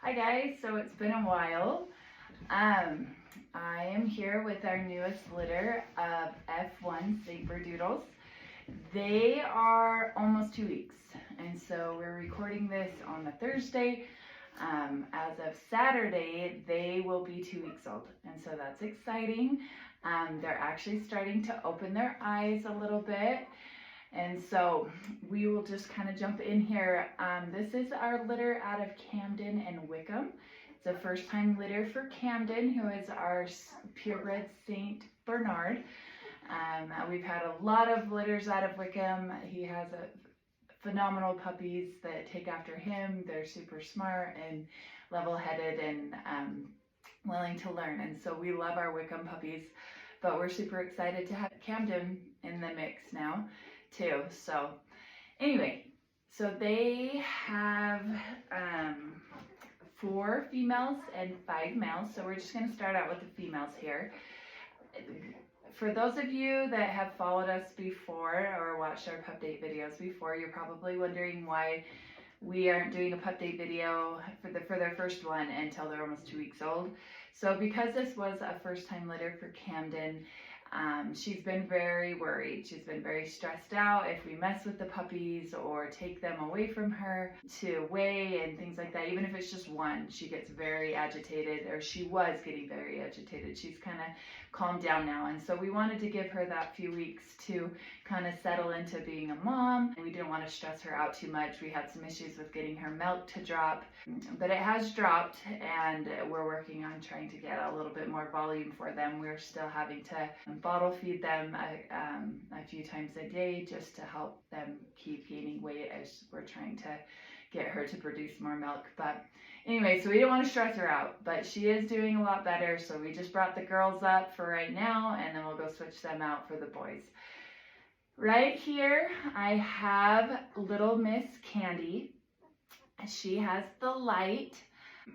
Hi guys, so it's been a while. I am here with our newest litter of F1 St Berdoodles. They are almost 2 weeks, and so we're recording this on the Thursday. As of Saturday, they will be 2 weeks old, and so that's exciting. They're actually starting to open their eyes a little bit. And so we will just kind of jump in here. This is our litter out of Camden and Wickham. It's a first time litter for Camden, who is our purebred St Bernard. We've had a lot of litters out of Wickham. He has phenomenal puppies that take after him. They're super smart and level-headed and willing to learn. And so we love our Wickham puppies, but we're super excited to have Camden in the mix now too. So anyway, so they have 4 females and 5 males. So we're just going to start out with the females here. For those of you that have followed us before or watched our pup date videos before, you're probably wondering why we aren't doing a pup date video for their first one until they're almost 2 weeks old. So because this was a first time litter for Camden, she's been very worried. She's been very stressed out. If we mess with the puppies or take them away from her to weigh and things like that, even if it's just one, she gets very agitated, or she was getting very agitated. She's kind of calmed down now, and so we wanted to give her that few weeks to kind of settle into being a mom. We didn't want to stress her out too much. We had some issues with getting her milk to drop, but it has dropped, and we're working on trying to get a little bit more volume for them. We're still having to bottle feed them a few times a day just to help them keep gaining weight as we're trying to get her to produce more milk. But anyway, so we didn't want to stress her out, but she is doing a lot better. So we just brought the girls up for right now, and then we'll go switch them out for the boys. Right here, I have little Miss Candy. She has the light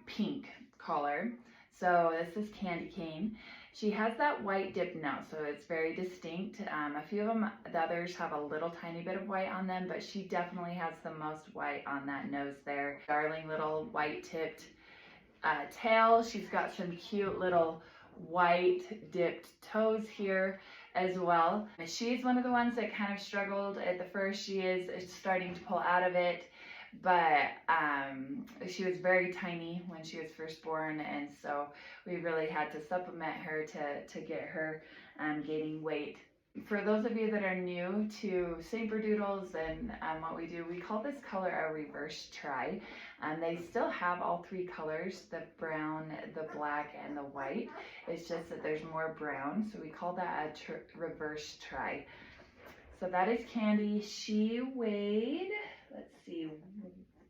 pink collar. So this is Candy Cane. She has that white dip now, so it's very distinct. A few of them, the others have a little tiny bit of white on them, but she definitely has the most white on that nose there. Darling little white tipped tail. She's got some cute little white dipped toes here as well. She's one of the ones that kind of struggled at the first. She is starting to pull out of it, but she was very tiny when she was first born, and so we really had to supplement her to get her gaining weight. For those of you that are new to St Berdoodles and what we do, we call this color a reverse tri. They still have all 3 colors, the brown, the black, and the white. It's just that there's more brown, so we call that a reverse tri. So that is Candy. She weighed, let's see,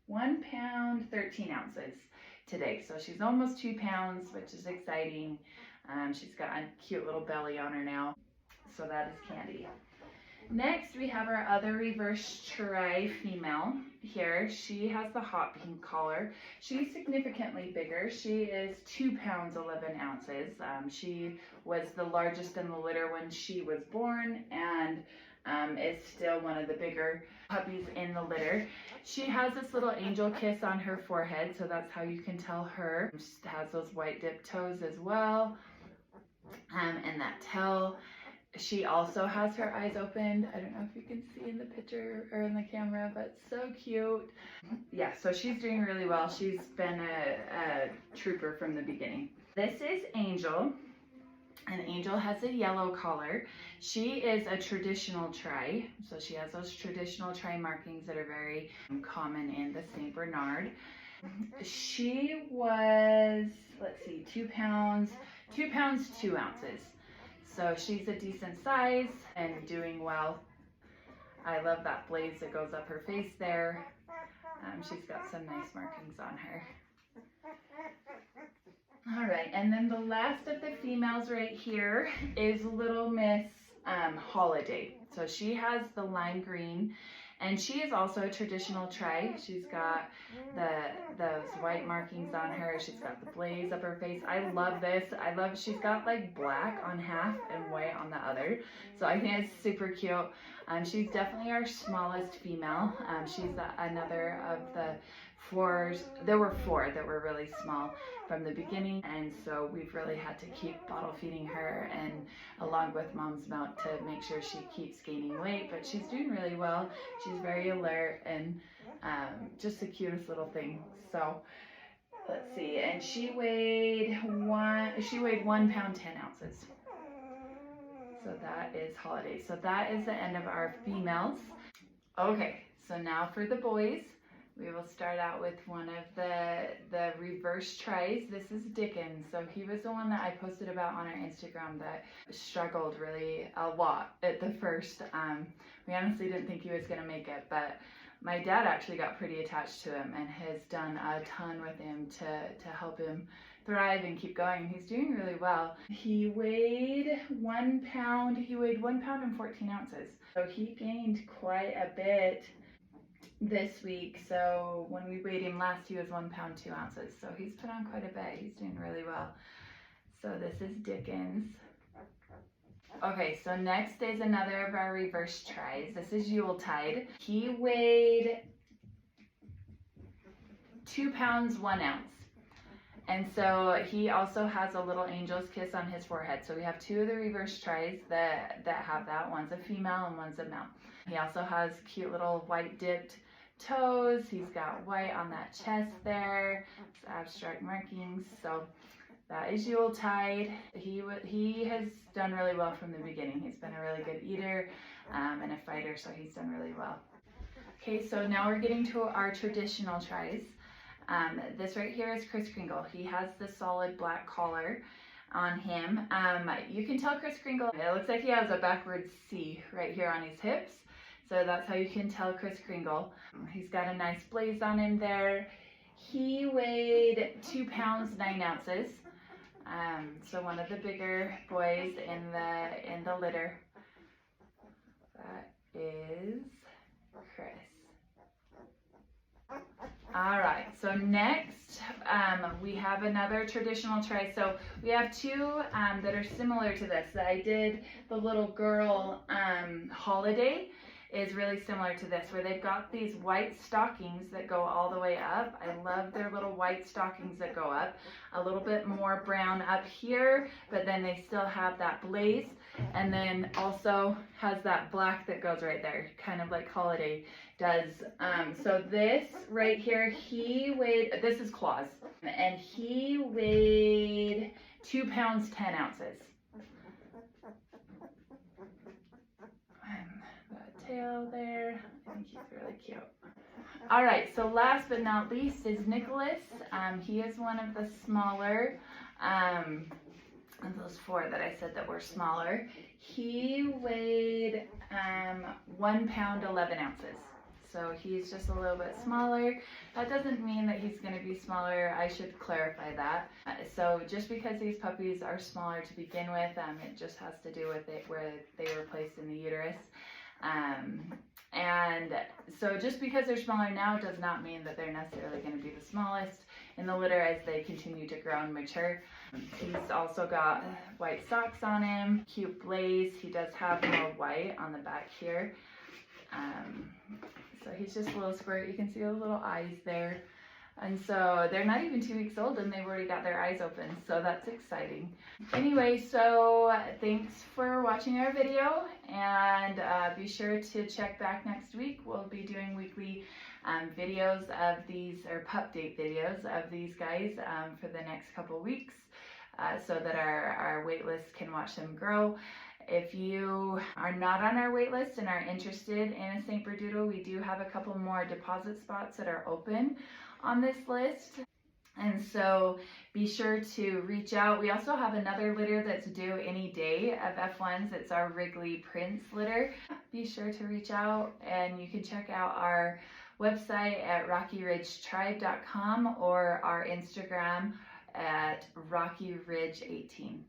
1 pound 13 ounces today. So she's almost 2 pounds, which is exciting. She's got a cute little belly on her now. So that is Candy. Next, we have our other reverse tri female here. She has the hot pink collar. She's significantly bigger. She is 2 pounds 11 ounces. She was the largest in the litter when she was born, and is still one of the bigger puppies in the litter. She has this little angel kiss on her forehead, so that's how you can tell her. She has those white dipped toes as well, and that tail. She also has her eyes opened. I don't know if you can see in the picture or in the camera, but so cute. Yeah, so she's doing really well. She's been a trooper from the beginning. This is Angel. And Angel has a yellow collar. She is a traditional tri, so she has those traditional tri markings that are very common in the St. Bernard. She was, let's see, 2 pounds 2 ounces. So she's a decent size and doing well. I love that blaze that goes up her face there. She's got some nice markings on her. All right, and then the last of the females right here is little Miss Holiday. So she has the lime green, and she is also a traditional tri. She's got those white markings on her. She's got the blaze up her face. I love this. She's got like black on half and white on the other. So I think it's super cute. She's definitely our smallest female. She's another of the there were 4 that were really small from the beginning, and so we've really had to keep bottle feeding her and along with mom's milk to make sure she keeps gaining weight, but she's doing really well. She's very alert and just the cutest little thing. So let's see, and she weighed 1 pound 10 ounces. So that is Holiday. So that is the end of our females. Okay, so now for the boys. We will start out with one of the reverse tries. This is Dickens. So he was the one that I posted about on our Instagram that struggled really a lot at the first. We honestly didn't think he was going to make it, but my dad actually got pretty attached to him and has done a ton with him to help him thrive and keep going. He's doing really well. He weighed 1 pound. He weighed 1 pound and 14 ounces. So he gained quite a bit this week. So when we weighed him last, he was 1 pound 2 ounces. So he's put on quite a bit. He's doing really well. So this is Dickens. Okay, so next is another of our reverse tries. This is Yuletide. He weighed 2 pounds 1 ounce. And so he also has a little angel's kiss on his forehead. So we have 2 of the reverse tries that have that. One's a female and one's a male. He also has cute little white dipped toes. He's got white on that chest there. It's abstract markings. So that is Yuletide. He has done really well from the beginning. He's been a really good eater and a fighter, so he's done really well. Okay, so now we're getting to our traditional tries. This right here is Kris Kringle. He has the solid black collar on him. You can tell Kris Kringle, it looks like he has a backwards C right here on his hips. So that's how you can tell Kris Kringle. He's got a nice blaze on him there. He weighed 2 pounds 9 ounces. So one of the bigger boys in the litter. That is Kris. All right, so next we have another traditional try. So we have 2 that are similar to this. I did the little girl Holiday is really similar to this, where they've got these white stockings that go all the way up. I love their little white stockings that go up. A little bit more brown up here, but then they still have that blaze, and then also has that black that goes right there, kind of like Holiday does. So this right here, this is Claus, and he weighed 2 pounds 10 ounces. Tail there. I think he's really cute. All right, so last but not least is Nicholas. He is one of the smaller of those 4 that I said that were smaller. He weighed 1 pound 11 ounces. So he's just a little bit smaller. That doesn't mean that he's going to be smaller. I should clarify that. So just because these puppies are smaller to begin with, it just has to do with where they were placed in the uterus. And so just because they're smaller now does not mean that they're necessarily going to be the smallest in the litter as they continue to grow and mature. He's also got white socks on him, cute blaze. He does have more white on the back here. So he's just a little squirt. You can see the little eyes there. And so they're not even 2 weeks old and they've already got their eyes open. So that's exciting. Anyway, so thanks for watching our video, and be sure to check back next week. We'll be doing weekly videos of these, or pup date videos of these guys for the next couple weeks so that our wait list can watch them grow. If you are not on our wait list and are interested in a St. Berdoodle, we do have a couple more deposit spots that are open on this list. And so be sure to reach out. We also have another litter that's due any day of F1s. It's our Wrigley Prince litter. Be sure to reach out, and you can check out our website at rockyridgetribe.com or our Instagram at rockyridge18.